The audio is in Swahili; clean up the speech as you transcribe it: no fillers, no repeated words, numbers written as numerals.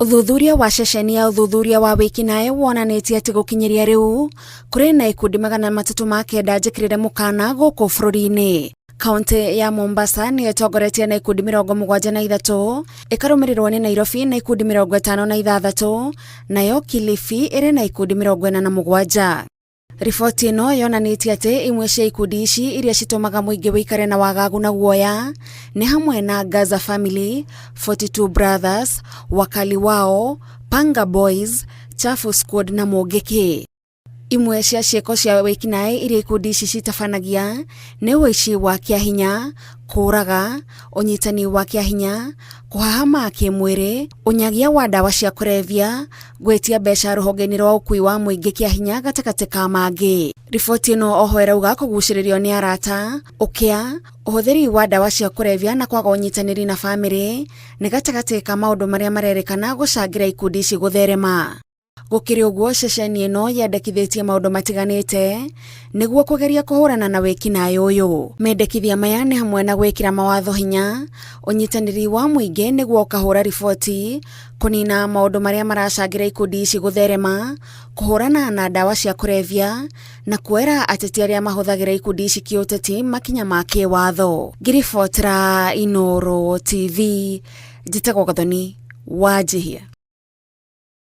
Uthuthuria wa ceceni ya uthuthuria wa wikinae wonanitie ati gukinyiria riu kuri na ikundi 309 njikirire mukana guku bururi-ini. Kaunti ya Mombasa ni itongoretie na ikundi 73, ikarumirirwo ni Nairobi na ikundi 56, nayo Kilifi iri na ikundi 47. Riboti ino yonanitie ati imwe cia ikundi ici iria citumaga muingi wikare na wagagu na guoya ni hamwe na Gaza Family, 42 Brothers, Wakali Wao, Panga Boys, Chafu Squad na Mogiki. Imwe cia ciiko cia wikinae iria ikundi ici citabanagia ni uici wa kiahinya, kuraga, unyitani wa kiahinya, kuhahama kimwiri, unyagia wa dawa cia kurevya, gwetia mbeca ruhongeni rwa ukui wa muingi kiahinya gatakati ka mangi. Riboti ino oho irauga kuguciririo ni arata, ukia, uhuthiri wa dawa cia kurevya na kwaga unyitaniri na family ni gatakati ka maundu maria marerikana gucangira ikundi ici gutherema. Gukiri uguo ceceni ino yendekithitie maundu matiganite niguo kugeria kuhurana na wikinae uyu. Mendekithia maya ni hamwe na gwikira mawatho hinya, unyitaniri wa muingi niguo ukahura riboti, kunina maundu maria maracangira ikundi ici gutherema, kuhurana na dawa cia kurevya na kuera ateti aria mahuthagira ikundi ici kiuteti makinya ma kiwatho. Ngiribotera Inooro TV, njitagwo Gathoni Wanjihia.